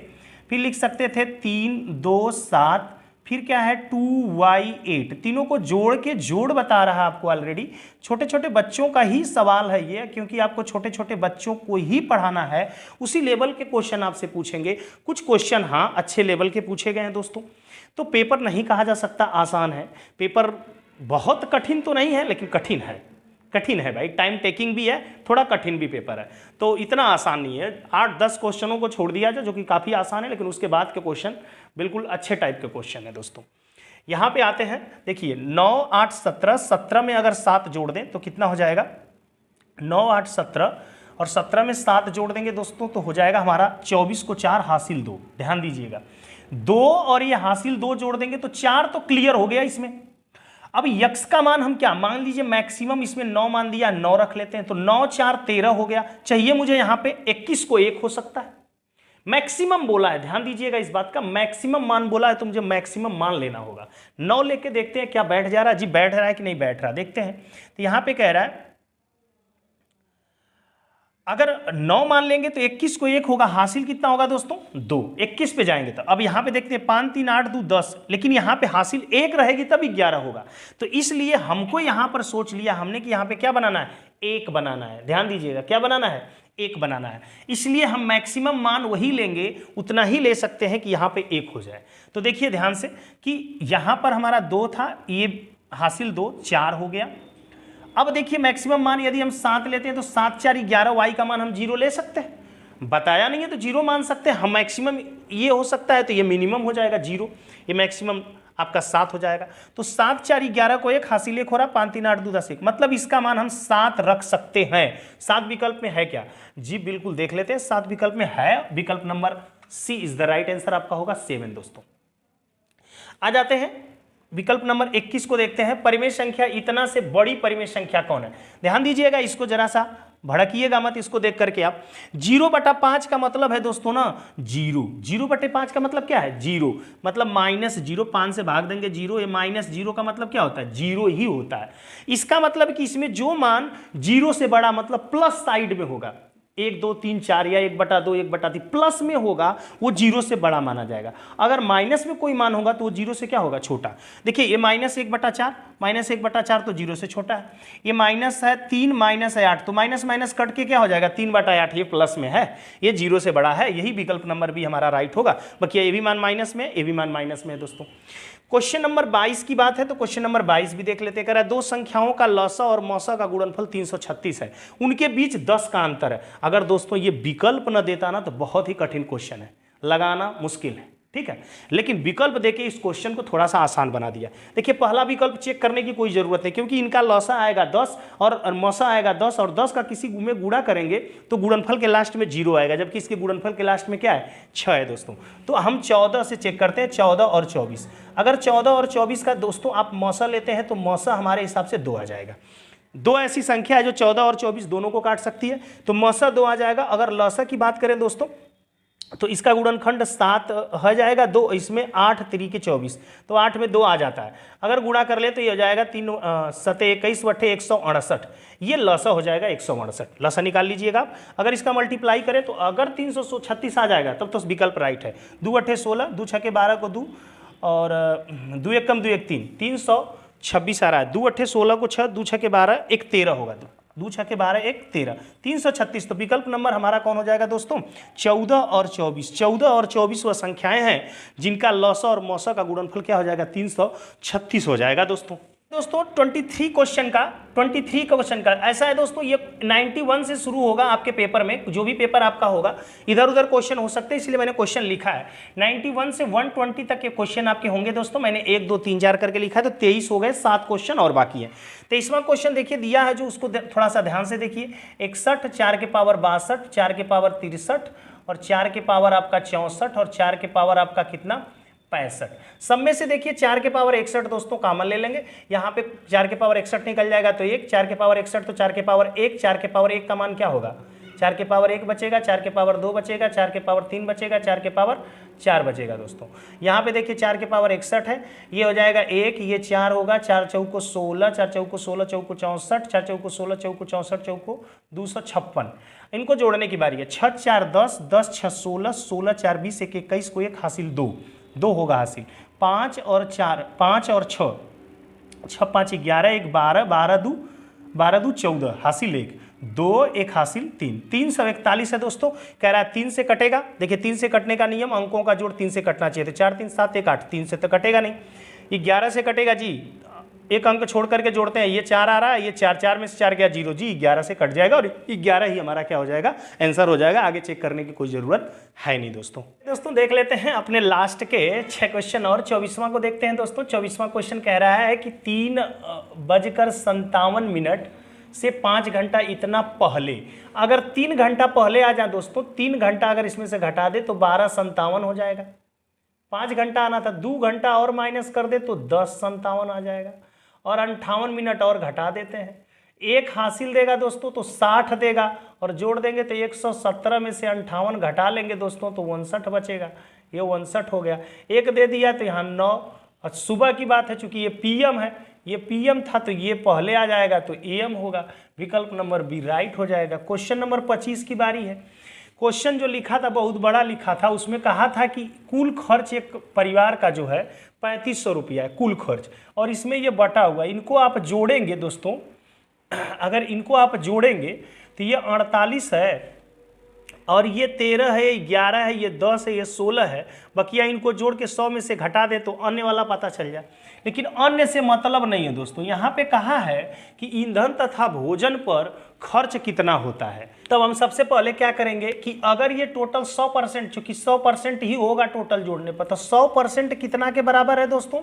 [SPEAKER 1] फिर लिख सकते थे 3 2 7, फिर क्या है 2y8, तीनों को जोड़ के जोड़ बता रहा है आपको ऑलरेडी। छोटे छोटे बच्चों का ही सवाल है ये, क्योंकि आपको छोटे छोटे बच्चों को ही पढ़ाना है, उसी लेवल के क्वेश्चन आपसे पूछेंगे। कुछ क्वेश्चन हाँ अच्छे लेवल के पूछे गए हैं दोस्तों। तो पेपर नहीं कहा जा सकता आसान है, पेपर बहुत कठिन तो नहीं है लेकिन कठिन है, कठिन है भाई, टाइम टेकिंग भी है, थोड़ा कठिन भी पेपर है, तो इतना आसान नहीं है। 8-10 क्वेश्चनों को छोड़ दिया जाए जो कि काफ़ी आसान है, लेकिन उसके बाद के क्वेश्चन बिल्कुल अच्छे टाइप के क्वेश्चन है दोस्तों। यहाँ पे आते हैं, देखिए 9 8 17, 17 में अगर 7 जोड़ दें तो कितना हो जाएगा 9 8 17 और 17 में 7 जोड़ देंगे दोस्तों तो हो जाएगा हमारा 24 को 4 हासिल 2। ध्यान दीजिएगा 2 और ये हासिल 2 जोड़ देंगे तो 4 तो क्लियर हो गया इसमें। अब यक्स का मान हम क्या मान लीजिए, मैक्सिमम इसमें 9 मान दिया, 9 रख लेते हैं तो 9 4 13 हो गया। चाहिए मुझे यहाँ पे 21 को 1 हो सकता है, मैक्सिमम बोला है, ध्यान दीजिएगा इस बात का, मैक्सिमम मान बोला है तो मुझे मैक्सिमम मान लेना होगा। 9 लेके देखते हैं क्या बैठ जा रहा है, जी बैठ रहा है कि नहीं बैठ रहा, देखते हैं। तो यहाँ पे कह रहा है अगर 9 मान लेंगे तो 21 को 1 होगा, हासिल कितना होगा दोस्तों 2। 21 पे जाएंगे तो अब यहाँ पे देखते हैं 5 3 8 2 10, लेकिन यहाँ पे हासिल 1 रहेगी तब 11 होगा। तो इसलिए हमको यहाँ पर सोच लिया हमने कि यहाँ पे क्या बनाना है, 1 बनाना है। ध्यान दीजिएगा क्या बनाना है, 1 बनाना है। इसलिए हम मैक्सिमम मान वही लेंगे, उतना ही ले सकते हैं कि यहाँ पे 1 हो जाए। तो देखिए ध्यान से कि यहाँ पर हमारा 2 था, ये हासिल 2 4 हो गया। अब देखिए मैक्सिमम मान यदि हम 7 लेते हैं तो 7 4 11, y का मान हम 0 ले सकते हैं, बताया नहीं है तो 0 मान सकते हैं हम। मैक्सिमम ये हो सकता है तो ये मिनिमम हो जाएगा 0, ये मैक्सिमम आपका 7 हो जाएगा। तो 7 4 11 को 1 हासिल 1 हो रहा, 5 3 8 2 10 1, मतलब इसका मान हम 7 रख सकते हैं। 7 विकल्प में है क्या जी, बिल्कुल देख लेते हैं। 7 विकल्प में है, विकल्प number C is the right answer, आपका होगा 7 दोस्तों। आ जाते हैं विकल्प नंबर 21 को देखते हैं। परिमेय संख्या इतना से बड़ी परिमेय संख्या कौन है? ध्यान दीजिएगा, इसको जरा सा भड़किएगा मत इसको देख करके आप। 0/5 का मतलब है दोस्तों ना 0, 0/5 का मतलब क्या है? 0, मतलब -0, 5 से भाग देंगे 0, ये -0 का मतलब क्या होता है? 0 ही होता है। इसका मतलब कि इसमें जो मान 0 से बड़ा मतलब प्लस साइड में होगा, 1 2 3 4 या 1/2 1/3 प्लस में होगा, वो 0 से बड़ा माना जाएगा। अगर माइनस में कोई मान होगा तो वो 0 से क्या होगा? छोटा। देखिए ये -1/4, -1/4 तो 0 से छोटा है। ये माइनस है 3, माइनस है 8, तो माइनस माइनस कट के क्या हो जाएगा? 3/8, ये प्लस में है, ये 0 से बड़ा है। यही विकल्प नंबर भी हमारा राइट होगा। बाकी ये भी मान माइनस में, ये भी मान माइनस में है दोस्तों। क्वेश्चन नंबर 22 की बात है तो क्वेश्चन नंबर 22 भी देख लेते हैं। कह रहा है दो संख्याओं का लसा और मौसा का गुणनफल 336 है, उनके बीच 10 का अंतर है। अगर दोस्तों ये विकल्प न देता ना तो बहुत ही कठिन क्वेश्चन है, लगाना मुश्किल है, ठीक है। लेकिन विकल्प देके इस क्वेश्चन को थोड़ा सा आसान बना दिया। देखिए पहला विकल्प चेक करने की कोई जरूरत नहीं, क्योंकि इनका लौसा आएगा 10 और मौसा आएगा 10, और 10 का किसी में गुणा करेंगे तो गुणनफल के लास्ट में 0 आएगा, जबकि इसके गुणनफल के लास्ट में क्या है? 6 है दोस्तों। तो हम 14 से चेक करते हैं, 14 और 24। अगर 14 और 24 का दोस्तों आप मौसा लेते हैं तो मौसा हमारे हिसाब से 2 आ जाएगा। 2 ऐसी संख्या है जो 14 और 24 दोनों को काट सकती है, तो मौसा 2 आ जाएगा। अगर लौसा की बात करें दोस्तों तो इसका गुणनखंड 7 हो जाएगा, 2 इसमें 8 3 के 24, तो 8 में 2 आ जाता है। अगर गुणा कर ले तो ये हो जाएगा 3 7 21 बटे 168, ये लसा हो जाएगा 168। लसा निकाल लीजिएगा आप। अगर इसका मल्टीप्लाई करें तो अगर 336 आ जाएगा तब तो विकल्प राइट है। 2 8 16, 2 6 12 को 2 और 2 1 कम 2 1 3, 326 आ रहा है। 2 8 16 को 6, 2 6 12, 1 13 होगा, 2 6 12 1 13, 336। तो विकल्प नंबर हमारा कौन हो जाएगा दोस्तों? 14 और 24। 14 और 24 वह संख्याएं हैं जिनका लौसा और मौसा का गुणनफल क्या हो जाएगा? 336 हो जाएगा दोस्तों। 23 क्वेश्चन का ऐसा है दोस्तों, ये 91 से शुरू होगा आपके पेपर में, जो भी पेपर आपका होगा इधर उधर क्वेश्चन हो सकते हैं, इसलिए मैंने क्वेश्चन लिखा है। 91 से 120 तक के क्वेश्चन आपके होंगे दोस्तों। मैंने 1 2 3 4 करके लिखा है, तो 23 हो गए, 7 क्वेश्चन और बाकी है। 23वां क्वेश्चन देखिए दिया है, जो उसको थोड़ा सा ध्यान से देखिए। 61, 4 के पावर 62, 4 के पावर 63 और 4 के पावर आपका 64 और 4 के पावर आपका कितना? 65। सब में से देखिए 4 के पावर 61 दोस्तों कॉमन ले लेंगे, यहाँ पे 4 के पावर 61 निकल जाएगा तो 1, 4 के पावर 61 तो 4 के पावर 1, 4 के पावर 1 का मान क्या होगा? 4 के पावर 1 बचेगा, 4 के पावर 2 बचेगा, 4 के पावर 3 बचेगा, 4 के पावर 4 बचेगा दोस्तों। यहाँ पे देखिए 4 के पावर 61 है, ये हो जाएगा 1, ये 4 होगा, 4 चौको 16, 4 चौको 16 चौको 64, 4 चौको 16 चौको 64 चौको 256। इनको जोड़ने की बारी है। 6 4 10, 10 6 16, 16 4 20, 1 21 को 1 हासिल 2 होगा हासिल। 5 और 4, 5 और 6, 6 5 11, 1 12, 12 2 14 हासिल 1, 2 1 हासिल 3, 341 है दोस्तों। कह रहा है 3 से कटेगा। देखिए 3 से कटने का नियम, अंकों का जोड़ 3 से कटना चाहिए, तो 4 3 7 1 8, 3 से तो कटेगा नहीं। ये 11 से कटेगा जी, एक अंक छोड़ करके जोड़ते हैं, ये 4 आ रहा है, ये 4 4 में से 4 गया 0 जी, 11 से कट जाएगा और 11 ही हमारा क्या हो जाएगा? आंसर हो जाएगा। आगे चेक करने की कोई जरूरत है नहीं दोस्तों। देख लेते हैं अपने लास्ट के 6 क्वेश्चन और 24वां को देखते हैं दोस्तों। 24वां क्वेश्चन कह रहा है कि 3:57 से 5 घंटा इतना पहले, अगर 3 घंटा पहले आ जाए दोस्तों, 3 घंटा अगर इसमें से घटा दे तो 12:57 हो जाएगा। 5 घंटा आना था, 2 घंटा और माइनस कर दे तो 10:57 आ जाएगा, और 58 मिनट और घटा देते हैं। 1 हासिल देगा दोस्तों तो 60 देगा, और जोड़ देंगे तो 117 में से 58 घटा लेंगे दोस्तों तो 59 बचेगा, ये 59 हो गया। 1 दे दिया तो यहाँ 9, और सुबह की बात है, चूंकि ये पीएम है, ये पीएम था तो ये पहले आ जाएगा तो एएम होगा। विकल्प नंबर बी राइट हो जाएगा। क्वेश्चन नंबर 25 की बारी है। क्वेश्चन जो लिखा था बहुत बड़ा लिखा था, उसमें कहा था कि कुल खर्च एक परिवार का जो है 3500 रुपया है कुल खर्च, और इसमें ये बटा हुआ, इनको आप जोड़ेंगे दोस्तों, अगर इनको आप जोड़ेंगे तो ये 48 है, और ये 13 है, 11 है, ये 10 है, ये 16 है। बकिया इनको जोड़ के 100 में से घटा दे तो अन्य वाला पता चल जाए। लेकिन अन्य से मतलब नहीं है दोस्तों, यहाँ पे कहा है कि ईंधन तथा भोजन पर खर्च कितना होता है। तब हम सबसे पहले क्या करेंगे कि अगर ये टोटल 100%, चूंकि 100% ही होगा टोटल जोड़ने पर, तो 100% कितना के बराबर है दोस्तों?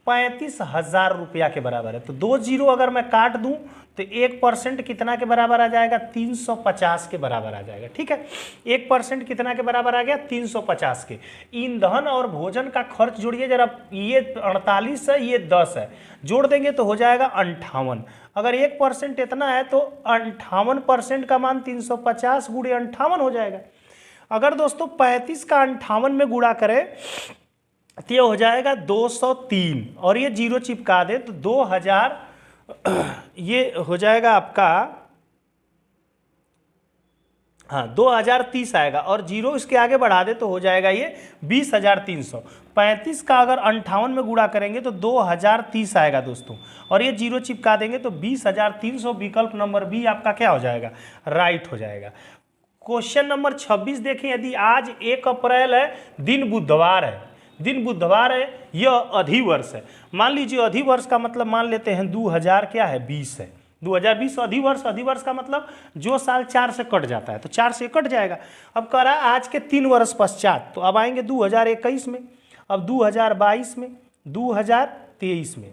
[SPEAKER 1] 35,000 रुपया के बराबर है। तो 2 जीरो अगर मैं काट दूं तो 1% कितना के बराबर आ जाएगा? 350 के बराबर आ जाएगा। ठीक है, 1% कितना के बराबर आ गया? 350 के। ईंधन और भोजन का खर्च जोड़िए जरा, ये 48 है, ये 10 है, जोड़ देंगे तो हो जाएगा 58। अगर 1% इतना है तो 58% का मान 350 गुणे 58 हो जाएगा। अगर दोस्तों 35 का 58 में गुणा करें तो ये हो जाएगा 203, और ये जीरो चिपका दे तो 2000, ये हो जाएगा आपका, हाँ 2030 आएगा, और जीरो इसके आगे बढ़ा दे तो हो जाएगा ये 20,300। 35 का अगर 58 में गुणा करेंगे तो 2030 आएगा दोस्तों, और ये जीरो चिपका देंगे तो 20,300। विकल्प नंबर बी आपका क्या हो जाएगा? राइट हो जाएगा। क्वेश्चन नंबर 26 देखें, यदि आज 1 अप्रैल है, दिन बुधवार है, दिन बुधवार है, यह अधिवर्ष है। मान लीजिए अधिवर्ष का मतलब मान लेते हैं 2000 क्या है? 20 है, 2020 अधिवर्ष। अधिवर्ष का मतलब जो साल 4 से कट जाता है, तो 4 से कट जाएगा। अब कह रहा है आज के 3 वर्ष पश्चात, तो अब आएंगे 2021 में, अब 2022 में, 2023 में।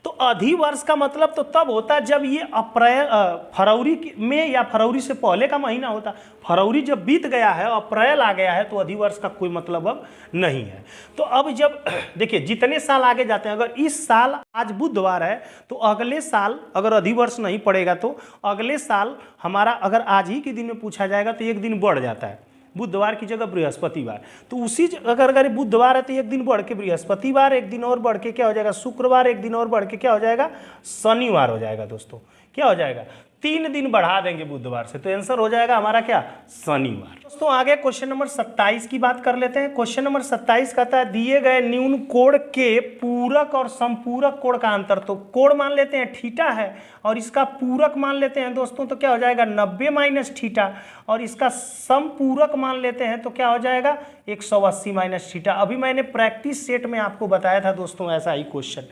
[SPEAKER 1] तो अधिवर्ष का मतलब तो तब होता है जब ये अप्रैल फरवरी में या फरवरी से पहले का महीना होता। फरवरी जब बीत गया है, अप्रैल आ गया है, तो अधिवर्ष का कोई मतलब अब नहीं है। तो अब जब देखिए जितने साल आगे जाते हैं, अगर इस साल आज बुधवार है तो अगले साल अगर अधिवर्ष नहीं पड़ेगा तो अगले साल हमारा, अगर आज ही के दिन में पूछा जाएगा तो एक दिन बढ़ जाता है, बुधवार की जगह बृहस्पतिवार। तो उसी अगर बुधवार है तो एक दिन बढ़ के बृहस्पतिवार, एक दिन और बढ़ के क्या हो जाएगा? शुक्रवार, एक दिन और बढ़ के क्या हो जाएगा? शनिवार हो जाएगा दोस्तों। क्या हो जाएगा? 3 दिन बढ़ा देंगे बुधवार से, तो आंसर हो जाएगा हमारा क्या? शनिवार। दोस्तों आगे क्वेश्चन नंबर 27 की बात कर लेते हैं। क्वेश्चन नंबर 27 कहता है दिए गए न्यून कोण के पूरक और समपूरक कोण का अंतर। तो कोण मान लेते हैं थीटा है, और इसका पूरक मान लेते हैं दोस्तों तो क्या हो जाएगा? 90 माइनस थीटा, और इसका समपूरक मान लेते हैं तो क्या हो जाएगा? 180 माइनस थीटा। अभी मैंने प्रैक्टिस सेट में आपको बताया था दोस्तों ऐसा ही क्वेश्चन।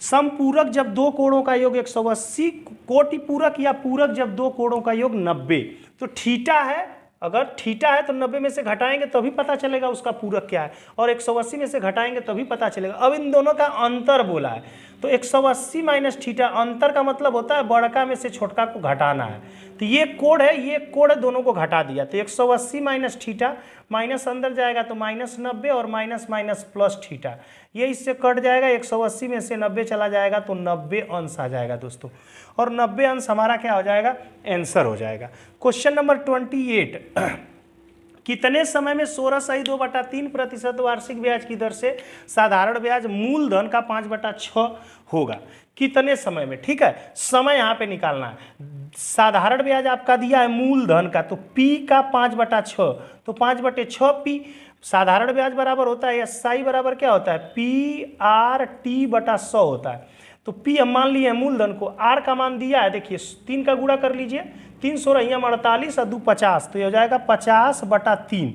[SPEAKER 1] समपूरक जब दो कोणों का योग 180, कोटि पूरक या पूरक जब दो कोणों का योग 90। तो थीटा है, अगर थीटा है तो 90 में से घटाएंगे तभी पता चलेगा उसका पूरक क्या है, और 180 में से घटाएंगे तभी पता चलेगा। अब इन दोनों का अंतर बोला है, तो 180 माइनस थीटा, अंतर का मतलब होता है बड़का में से छोटका को घटाना है। तो ये कोण है, ये कोण दोनों को घटा दिया, तो 180 माइनस थीटा, माइनस अंदर जाएगा तो माइनस 90, और माइनस माइनस प्लस थीटा, ये इससे कट जाएगा। 180 में से 90 चला जाएगा तो 90 अंश आ जाएगा दोस्तों, और 90 अंश हमारा क्या हो जाएगा? आंसर हो जाएगा। क्वेश्चन नंबर 28, कितने समय में 16.2/3% वार्षिक ब्याज की दर से साधारण ब्याज मूलधन का 5/6 होगा? कितने समय में? ठीक है, समय यहाँ पे निकालना है। साधारण ब्याज आपका दिया है मूलधन का, तो P का 5/6, तो 5/6 P साधारण ब्याज बराबर होता है, SI बराबर क्या होता है? PRT/100 होता है। तो P हम मान लिए मूलधन को, R का मान दिया है, देखिए 3 का गुणा कर लीजिए, 3 सोलह 48 और 2 50, तो ये हो जाएगा 50/3,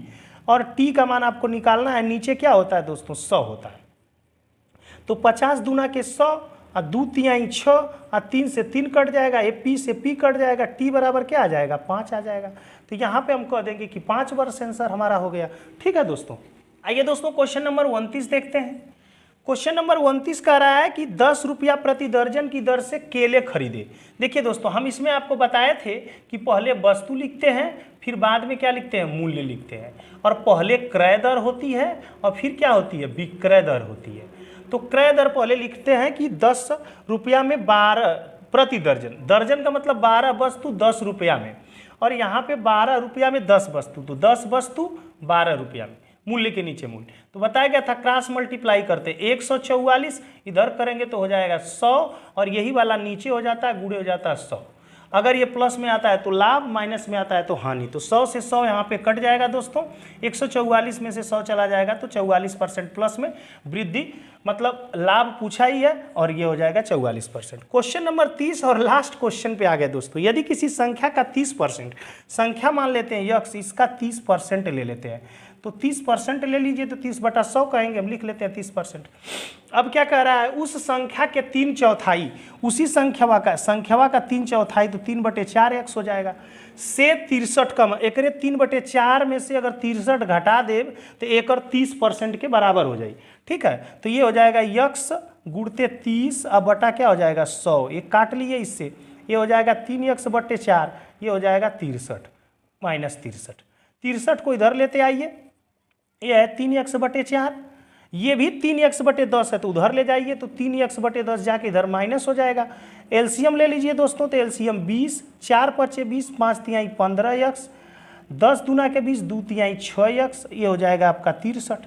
[SPEAKER 1] और T का मान आपको निकालना है, नीचे क्या होता है दोस्तों? 100 होता है। तो 50 दूना के 100, और 2 तिहाई 6, और 3 से 3 कट जाएगा, ये P से P कट जाएगा, T बराबर क्या आ जाएगा? 5 आ जाएगा। तो यहाँ पे हम कह देंगे कि 5 वर्ष आंसर हमारा हो गया। ठीक है दोस्तों, आइए दोस्तों क्वेश्चन नंबर 29 देखते हैं। क्वेश्चन नंबर 29 कह रहा है कि 10 रुपया प्रति दर्जन की दर से केले खरीदे। देखिए दोस्तों, हम इसमें आपको बताए थे कि पहले वस्तु लिखते हैं, फिर बाद में क्या लिखते हैं? मूल्य लिखते हैं, और पहले क्रय दर होती है और फिर क्या होती है? विक्रय दर होती है। तो क्रय दर पहले लिखते हैं कि 10 रुपया में 12 प्रति दर्जन, दर्जन का मतलब 12 वस्तु 10 रुपया में, और यहाँ पे 12 रुपया में 10 वस्तु, तो 10 वस्तु 12 रुपया में, मूल्य के नीचे मूल्य। तो बताया गया था क्रॉस मल्टीप्लाई करते 144 इधर करेंगे तो हो जाएगा 100, और यही वाला नीचे हो जाता है, गुणे हो जाता है 100। अगर ये प्लस में आता है तो लाभ, माइनस में आता है तो हानि। तो 100 से 100 यहाँ पे कट जाएगा दोस्तों, 144 में से 100 चला जाएगा तो 44% प्लस में वृद्धि, मतलब लाभ पूछा ही है, और ये हो जाएगा 44%। क्वेश्चन नंबर 30 और लास्ट क्वेश्चन पे आ गया दोस्तों। यदि किसी संख्या का 30%, संख्या मान लेते हैं यक्स, इसका 30% ले लेते हैं, तो 30% ले लीजिए, तो 30/100 कहेंगे, हम लिख लेते हैं 30%। अब क्या कह रहा है, उस संख्या के 3/4, उसी संख्यावा का 3/4, तो 3/4x हो जाएगा। से 63 कम, एकरे 3/4 में से अगर 63 घटा देव तो एक 30% के बराबर हो जाए। ठीक है, तो ये हो जाएगा x गुणते 30 अब बटा क्या हो जाएगा 100, ये काट लिए इससे, ये हो जाएगा 3x/4, ये हो जाएगा 63 माइनस 63। 63 को इधर लेते आइए, ये है 3x/4, ये भी 3x/10 है, तो उधर ले जाइए, तो 3x/10 जाके इधर माइनस हो जाएगा। एलसीएम ले लीजिए दोस्तों, तो एलसीएम 20, 4×5 20, 5×3 15x, 10 दूना के 20, 2×3 6x, ये हो जाएगा आपका 63।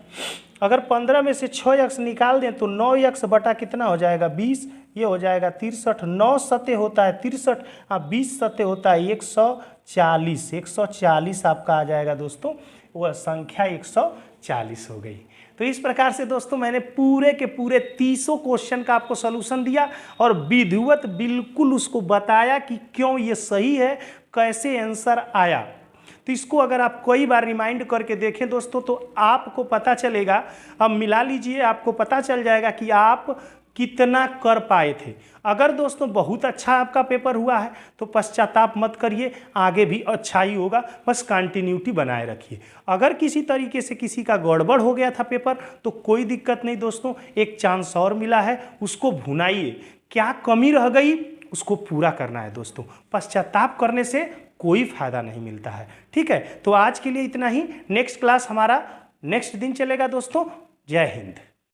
[SPEAKER 1] अगर 15 में से 6x निकाल दें तो 9x बटा कितना हो जाएगा 20, ये हो जाएगा 63। 9 सते होता है 63, 20 सते होता है 140, 140 आपका आ जाएगा दोस्तों, वह संख्या 140 हो गई। तो इस प्रकार से दोस्तों मैंने पूरे के पूरे 30 क्वेश्चन का आपको सलूशन दिया और विधिवत बिल्कुल उसको बताया कि क्यों ये सही है, कैसे आंसर आया। तो इसको अगर आप कई बार रिमाइंड करके देखें दोस्तों तो आपको पता चलेगा, अब मिला लीजिए, आपको पता चल जाएगा कि आप कितना कर पाए थे। अगर दोस्तों बहुत अच्छा आपका पेपर हुआ है तो पश्चाताप मत करिए, आगे भी अच्छा ही होगा, बस कंटिन्यूटी बनाए रखिए। अगर किसी तरीके से किसी का गड़बड़ हो गया था पेपर तो कोई दिक्कत नहीं दोस्तों, एक चांस और मिला है, उसको भुनाइए, क्या कमी रह गई उसको पूरा करना है दोस्तों, पश्चाताप करने से कोई फायदा नहीं मिलता है। ठीक है, तो आज के लिए इतना ही, नेक्स्ट क्लास हमारा नेक्स्ट दिन चलेगा दोस्तों। जय हिंद।